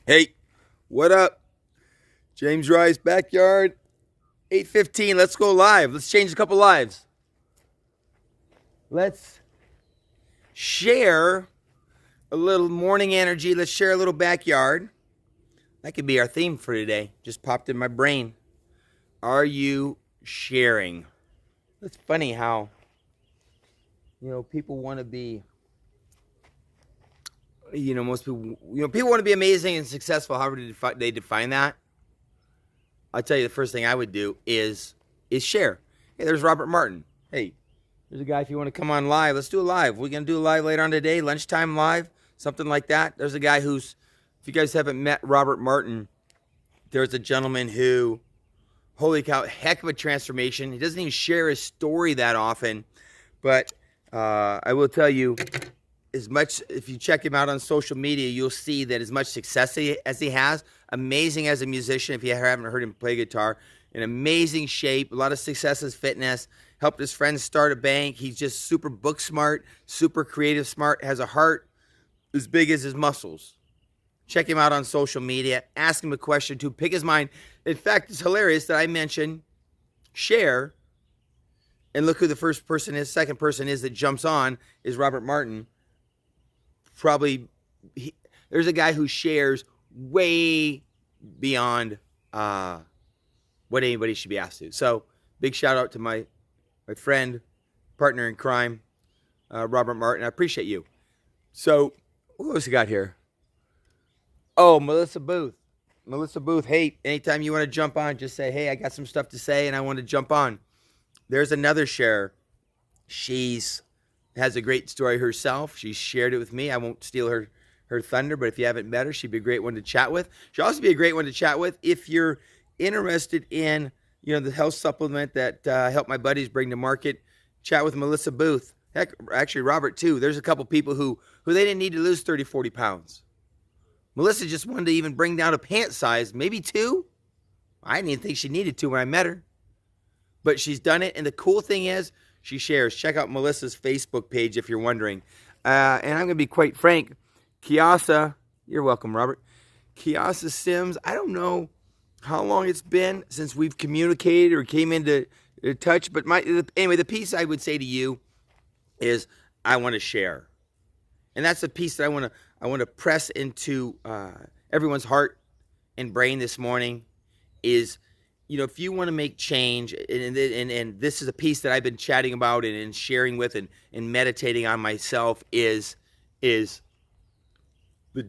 Hey, what up? James Rice backyard, 8:15. Let's go live. Let's change a couple lives. Let's share a little morning energy. Let's share a little backyard. That could be our theme for today. Just popped in my brain. Are you sharing? It's funny how people want to be most people want to be amazing and successful. However they define that. I'll tell you, the first thing I would do is share. Hey, there's Robert Martin. Hey, there's a guy. If you want to come on live, let's do a live. We're gonna do a live later on today, lunchtime live, something like that. There's a guy who's, if you guys haven't met Robert Martin, there's a gentleman who, holy cow, heck of a transformation. He doesn't even share his story that often, but I will tell you, as much, if you check him out on social media, you'll see that as much success as he has, amazing as a musician. If you haven't heard him play guitar, in amazing shape, a lot of success as fitness, helped his friends start a bank. He's just super book smart, super creative smart, has a heart as big as his muscles. Check him out on social media, ask him a question to pick his mind. In fact, it's hilarious that I mention share, and look who the first person is, second person is that jumps on is Robert Martin. There's a guy who shares way beyond what anybody should be asked to. So big shout out to my friend, partner in crime, Robert Martin. I appreciate you. So what else we got here? Oh, Melissa Booth. Melissa Booth, hey, anytime you want to jump on, just say, hey, I got some stuff to say and I want to jump on. There's another share. She's has a great story herself. She shared it with me. I won't steal her thunder, but if you haven't met her, she'd be a great one to chat with. She'll also be a great one to chat with if you're interested in, the health supplement that help my buddies bring to market. Chat with Melissa Booth. Heck, actually Robert too. There's a couple people who they didn't need to lose 30, 40 pounds. Melissa just wanted to even bring down a pant size, maybe 2. I didn't even think she needed to when I met her. But she's done it, and the cool thing is, she shares. Check out Melissa's Facebook page if you're wondering. And I'm going to be quite frank. Kiasa, you're welcome, Robert. Kiasa Sims, I don't know how long it's been since we've communicated or came into touch, but anyway, the piece I would say to you is I want to share. And that's the piece that I want to press into everyone's heart and brain this morning is, if you want to make change, and this is a piece that I've been chatting about and sharing with and meditating on myself is the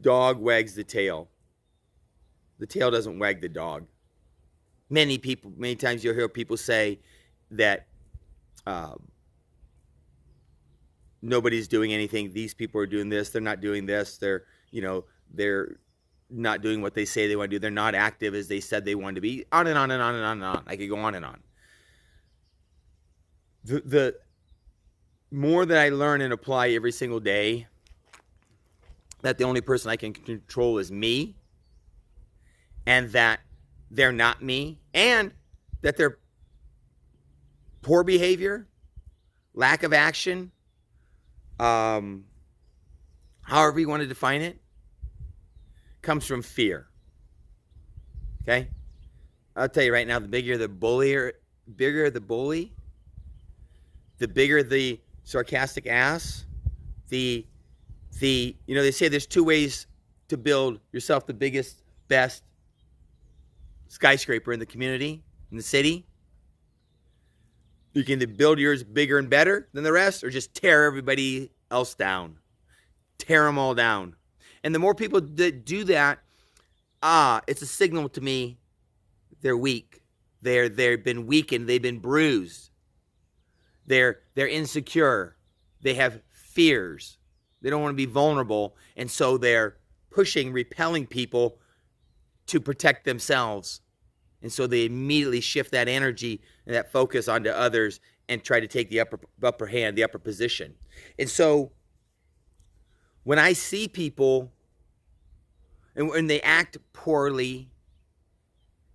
dog wags the tail. The tail doesn't wag the dog. Many times you'll hear people say that nobody's doing anything. These people are doing this. They're not doing this. They're not doing what they say they want to do. They're not active as they said they wanted to be. On and on and on and on and on. I could go on and on. The more that I learn and apply every single day, that the only person I can control is me, and that they're not me, and that their poor behavior, lack of action, however you want to define it, comes from fear. Okay? I'll tell you right now, the bigger the bully, the bigger the sarcastic ass, they say there's 2 ways to build yourself the biggest, best skyscraper in the community, in the city. You can either build yours bigger and better than the rest, or just tear everybody else down. Tear them all down. And the more people that do that, it's a signal to me they're weak. They've been weakened. They've been bruised. They're insecure. They have fears. They don't want to be vulnerable, and so they're repelling people to protect themselves. And so they immediately shift that energy and that focus onto others and try to take the upper hand, the upper position. And so when I see people and when they act poorly,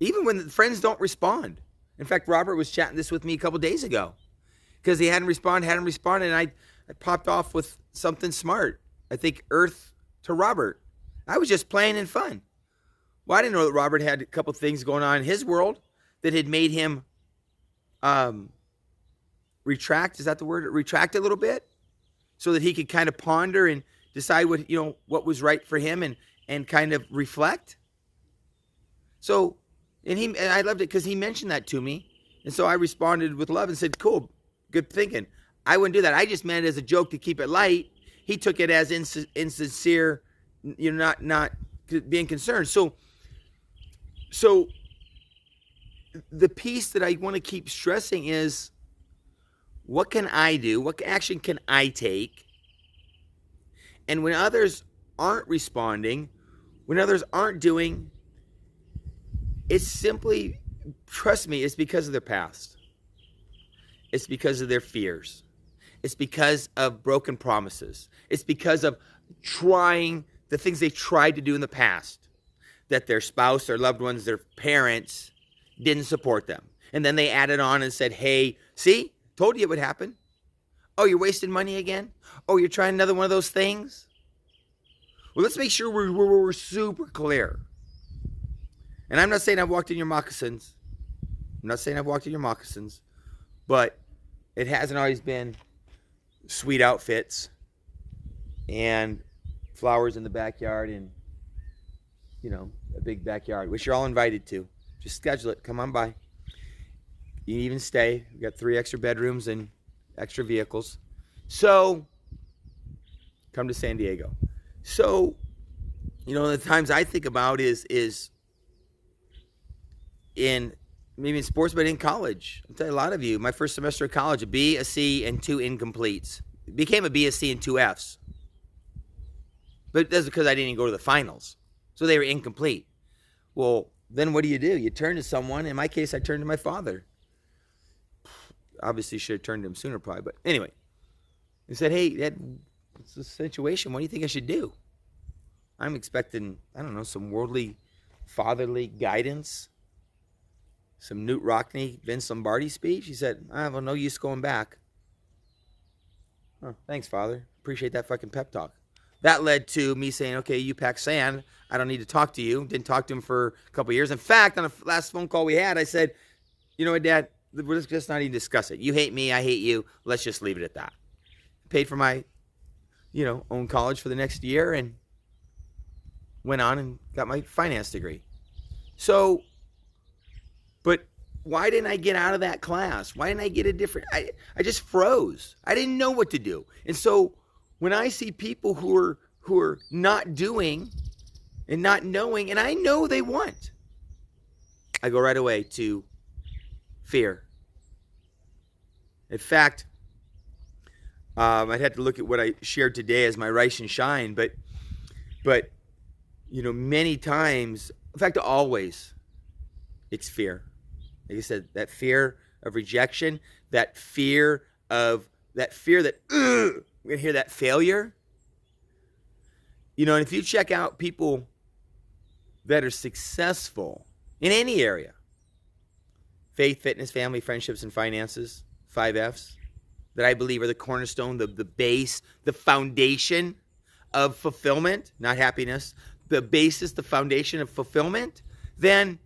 even when the friends don't respond. In fact, Robert was chatting this with me a couple days ago because he hadn't responded, and I popped off with something smart. I think Earth to Robert. I was just playing in fun. Well, I didn't know that Robert had a couple things going on in his world that had made him retract. Is that the word? Retract a little bit so that he could kind of ponder and decide what was right for him and kind of reflect. So, and I loved it because he mentioned that to me. And so I responded with love and said, cool, good thinking. I wouldn't do that. I just meant it as a joke to keep it light. He took it as insincere, not being concerned. So the piece that I want to keep stressing is, what can I do? What action can I take? And when others aren't responding, when others aren't doing, it's simply, trust me, it's because of their past. It's because of their fears. It's because of broken promises. It's because of trying the things they tried to do in the past that their spouse, their loved ones, their parents didn't support them. And then they added on and said, hey, see, told you it would happen. Oh, you're wasting money again? Oh, you're trying another one of those things? Well, let's make sure we're super clear. And I'm not saying I've walked in your moccasins. I'm not saying I've walked in your moccasins. But it hasn't always been sweet outfits and flowers in the backyard and, a big backyard, which you're all invited to. Just schedule it. Come on by. You can even stay. We've got 3 extra bedrooms and extra vehicles. So, come to San Diego. So, the times I think about is in maybe in sports, but in college. I'll tell you, a lot of you, my first semester of college, a B, a C, and 2 incompletes. It became a B, a C, and 2 Fs. But that's because I didn't even go to the finals. So they were incomplete. Well, then what do? You turn to someone. In my case, I turned to my father. Obviously, should have turned to him sooner, probably. But anyway, he said, hey, Dad, what's the situation? What do you think I should do? I'm expecting, some worldly, fatherly guidance. Some Newt Rockney, Vince Lombardi speech. He said, I have no use going back. Oh, thanks, Father. Appreciate that fucking pep talk. That led to me saying, okay, you pack sand. I don't need to talk to you. Didn't talk to him for a couple of years. In fact, on the last phone call we had, I said, you know what, Dad, let's just not even discuss it. You hate me, I hate you. Let's just leave it at that. Paid for my, own college for the next year and went on and got my finance degree. So, but why didn't I get out of that class? Why didn't I get a different, I just froze. I didn't know what to do. And so when I see people who are not doing and not knowing, and I know they want, I go right away to fear. In fact, I'd have to look at what I shared today as my rise and shine, but many times, in fact, always, it's fear. Like I said, that fear of rejection, that fear that we're going to hear that failure. And if you check out people that are successful in any area, faith, fitness, family, friendships, and finances, 5 Fs, that I believe are the cornerstone, the base, the foundation of fulfillment, not happiness, the basis, the foundation of fulfillment, then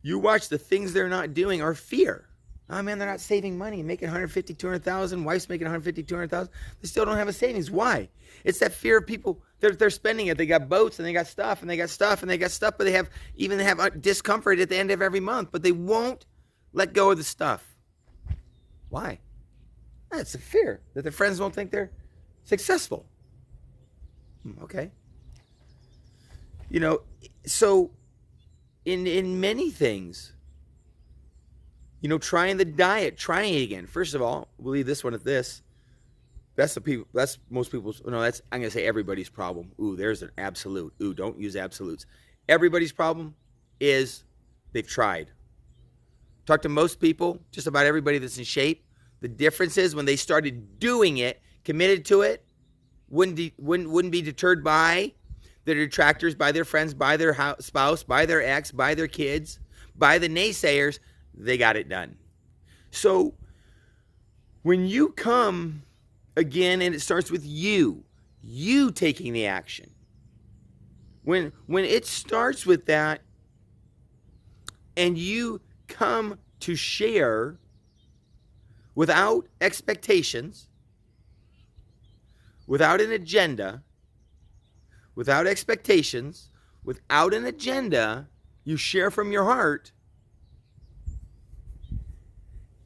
you watch the things they're not doing are fear. Oh man, they're not saving money, making 150, 200,000. Wife's making 150, 200,000. They still don't have a savings. Why? It's that fear of people. They're spending it. They got boats and they got stuff and they got stuff and they got stuff, but they have discomfort at the end of every month. But they won't let go of the stuff. Why? That's a fear that their friends won't think they're successful. Okay. So in many things. Trying the diet, trying it again. First of all, we'll leave this one at this. That's most people's, I'm going to say everybody's problem. Ooh, there's an absolute. Ooh, don't use absolutes. Everybody's problem is they've tried. Talk to most people, just about everybody that's in shape. The difference is when they started doing it, committed to it, wouldn't be deterred by their detractors, by their friends, by their spouse, by their ex, by their kids, by the naysayers. They got it done. So when you come again, and it starts with you taking the action, When it starts with that, and you come to share without expectations, without an agenda, without expectations, without an agenda, you share from your heart,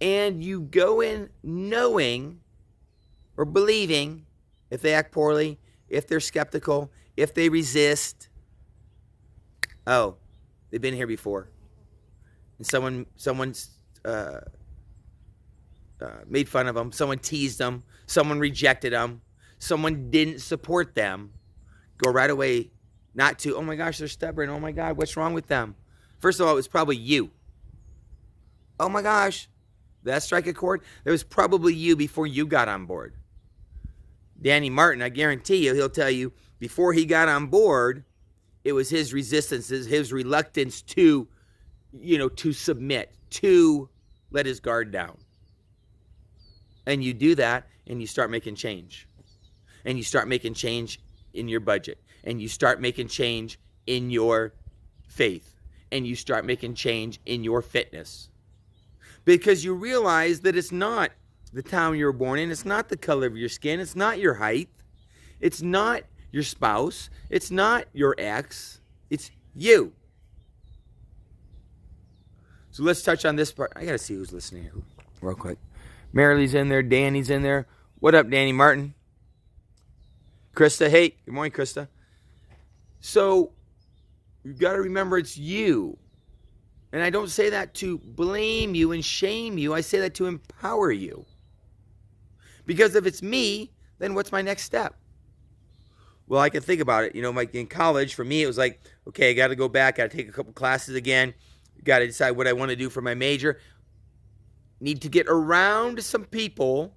and you go in knowing or believing, if they act poorly, if they're skeptical, if they resist, oh, they've been here before. And someone's made fun of them, someone teased them, someone rejected them, someone didn't support them. Go right away, not to, oh my gosh, they're stubborn. Oh my God, what's wrong with them? First of all, it was probably you. Oh my gosh, that strike a chord? It was probably you before you got on board. Danny Martin, I guarantee you, he'll tell you, before he got on board, it was his resistance, his reluctance to, to submit, to let his guard down. And you do that, and you start making change. And you start making change in your budget. And you start making change in your faith. And you start making change in your fitness. Because you realize that it's not the town you were born in. It's not the color of your skin. It's not your height. It's not your spouse. It's not your ex. It's you. So let's touch on this part. I got to see who's listening here real quick. Marilee's in there. Danny's in there. What up, Danny Martin? Krista, hey. Good morning, Krista. So you've got to remember it's you. And I don't say that to blame you and shame you. I say that to empower you. Because if it's me, then what's my next step? Well, I can think about it. Like in college, for me, it was like, okay, I got to go back. Got to take a couple classes again. Got to decide what I want to do for my major. Need to get around some people.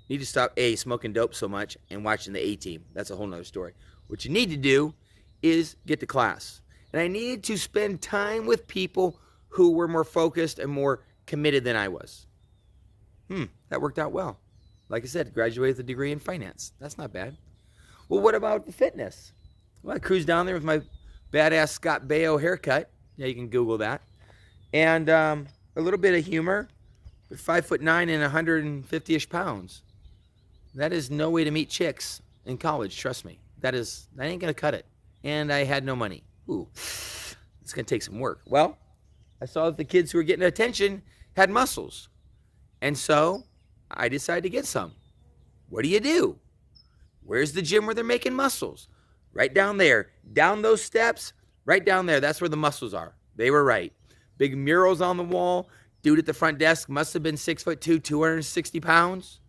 Need to stop, smoking dope so much and watching the A-Team. That's a whole nother story. What you need to do is get to class. And I needed to spend time with people who were more focused and more committed than I was. That worked out well. Like I said, graduated with a degree in finance. That's not bad. Well, what about the fitness? Well, I cruised down there with my badass Scott Baio haircut. Yeah, you can Google that. And a little bit of humor. But 5'9" and 150-ish pounds. That is no way to meet chicks in college, trust me. That ain't going to cut it. And I had no money. Ooh, it's going to take some work. Well, I saw that the kids who were getting attention had muscles. And so I decided to get some. What do? Where's the gym where they're making muscles? Right down there. Down those steps, right down there. That's where the muscles are. They were right. Big murals on the wall. Dude at the front desk must have been 6'2", 260 pounds.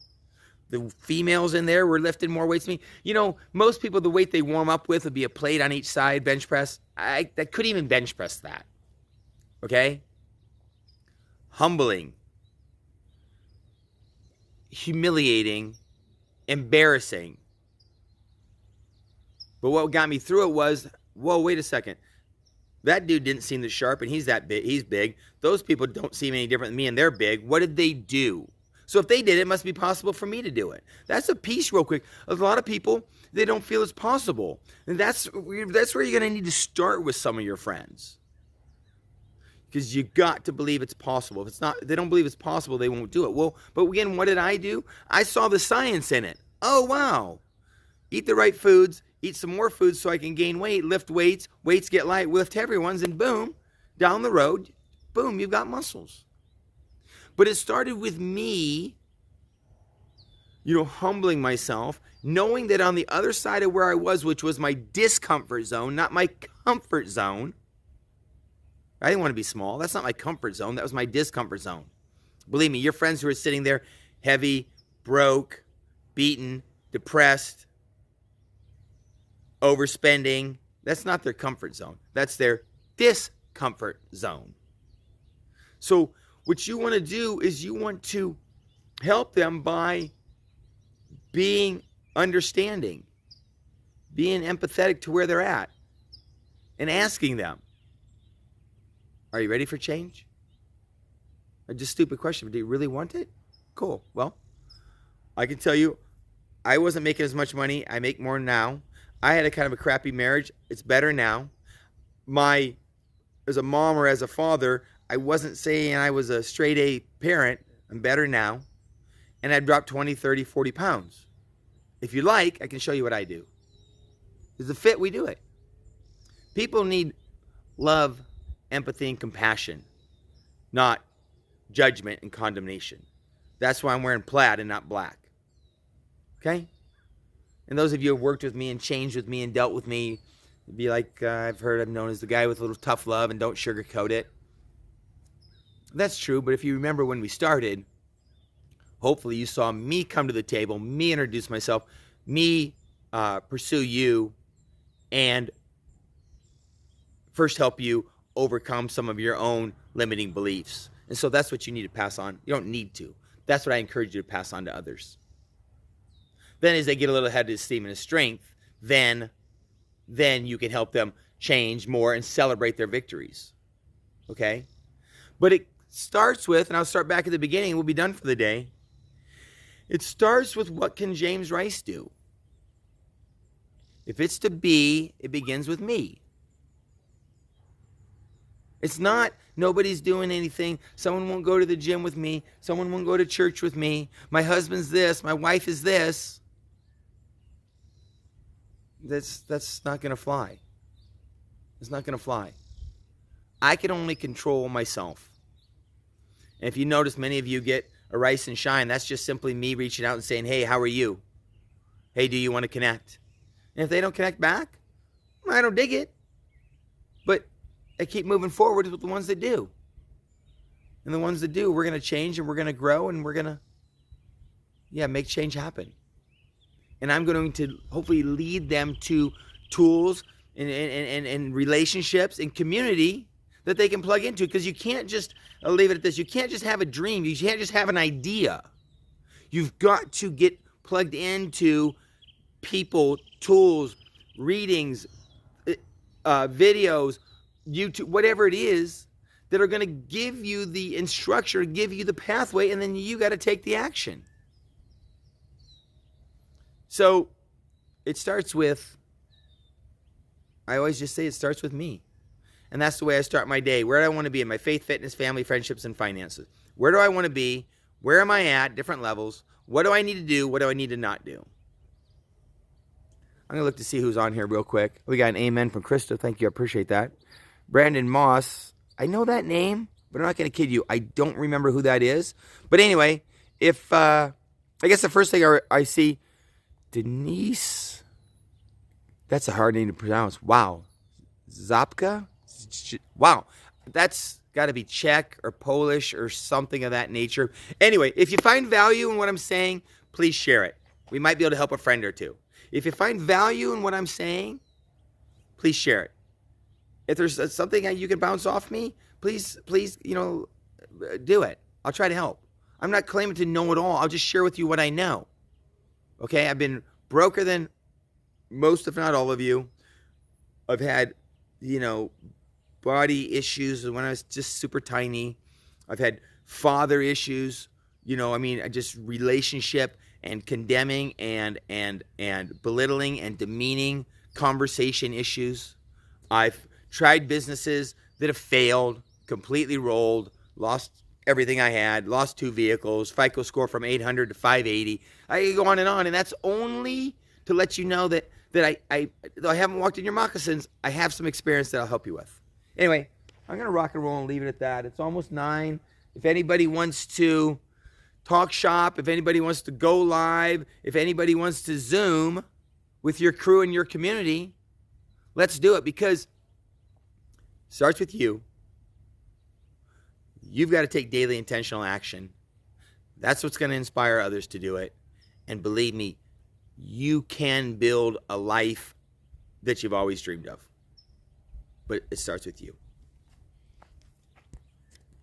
The females in there were lifting more weights than me. Most people, the weight they warm up with would be a plate on each side, bench press. I couldn't even bench press that. Okay? Humbling. Humiliating. Embarrassing. But what got me through it was, whoa, wait a second. That dude didn't seem that sharp, and he's that big. He's big. Those people don't seem any different than me, and they're big. What did they do? So if they did it, must be possible for me to do it. That's a piece real quick. A lot of people, they don't feel it's possible. And that's where you're going to need to start with some of your friends. Because you got to believe it's possible. If it's not, they don't believe it's possible, they won't do it. Well, but again, what did I do? I saw the science in it. Oh, wow. Eat the right foods. Eat some more foods so I can gain weight. Lift weights. Weights get light. Lift heavy ones. And boom, down the road, boom, you've got muscles. But it started with me, humbling myself, knowing that on the other side of where I was, which was my discomfort zone, not my comfort zone. I didn't want to be small. That's not my comfort zone. That was my discomfort zone. Believe me, your friends who are sitting there heavy, broke, beaten, depressed, overspending, that's not their comfort zone. That's their discomfort zone. So what you want to do is you want to help them by being understanding, being empathetic to where they're at, and asking them, are you ready for change? A just stupid question, but do you really want it? Cool. Well, I can tell you, I wasn't making as much money. I make more now. I had a kind of a crappy marriage. It's better now. As a mom or as a father, I wasn't saying I was a straight A parent. I'm better now. And I've dropped 20, 30, 40 pounds. If you like, I can show you what I do. It's a fit, we do it. People need love, empathy, and compassion, not judgment and condemnation. That's why I'm wearing plaid and not black. Okay? And those of you who have worked with me and changed with me and dealt with me, be like, I'm known as the guy with a little tough love and don't sugarcoat it. That's true, but if you remember when we started, hopefully you saw me come to the table, me introduce myself, me pursue you, and first help you overcome some of your own limiting beliefs. And so that's what you need to pass on. You don't need to. That's what I encourage you to pass on to others. Then as they get a little ahead of esteem and strength, then you can help them change more and celebrate their victories. Okay? But it starts with, and I'll start back at the beginning, we'll be done for the day. It starts with, what can James Rice do? If it's to be, it begins with me. It's not, nobody's doing anything. Someone won't go to the gym with me. Someone won't go to church with me. My husband's this. My wife is this. That's not going to fly. It's not going to fly. I can only control myself. And if you notice, many of you get a Rice and Shine. That's just simply me reaching out and saying, hey, how are you? Hey, do you want to connect? And if they don't connect back, I don't dig it. But I keep moving forward with the ones that do. And the ones that do, we're going to change and we're going to grow and we're going to, make change happen. And I'm going to hopefully lead them to tools and relationships and community that they can plug into. Because you can't just, I'll leave it at this, you can't just have a dream. You can't just have an idea. You've got to get plugged into people, tools, readings, videos, YouTube, whatever it is, that are going to give you the instruction, give you the pathway, and then you got to take the action. So it starts with, I always just say it starts with me. And that's the way I start my day. Where do I want to be in my faith, fitness, family, friendships, and finances? Where do I want to be? Where am I at? Different levels. What do I need to do? What do I need to not do? I'm going to look to see who's on here real quick. We got an amen from Krista. Thank you. I appreciate that. Brandon Moss. I know that name, but I'm not going to kid you. I don't remember who that is. But anyway, if I guess the first thing I see, Denise. That's a hard name to pronounce. Wow. Zapka? Wow. That's got to be Czech or Polish or something of that nature. Anyway, if you find value in what I'm saying, please share it. We might be able to help a friend or two. If you find value in what I'm saying, please share it. If there's something that you can bounce off me, please, do it. I'll try to help. I'm not claiming to know it all. I'll just share with you what I know. Okay? I've been broker than most, if not all of you. I've had, body issues when I was just super tiny. I've had father issues, just relationship and condemning and belittling and demeaning conversation issues. I've tried businesses that have failed, completely rolled, lost everything I had, lost 2 vehicles, FICO score from 800 to 580. I go on, and that's only to let you know that I though I haven't walked in your moccasins, I have some experience that I'll help you with. Anyway, I'm going to rock and roll and leave it at that. It's almost 9. If anybody wants to talk shop, if anybody wants to go live, if anybody wants to Zoom with your crew and your community, let's do it, because it starts with you. You've got to take daily intentional action. That's what's going to inspire others to do it. And believe me, you can build a life that you've always dreamed of. But it starts with you.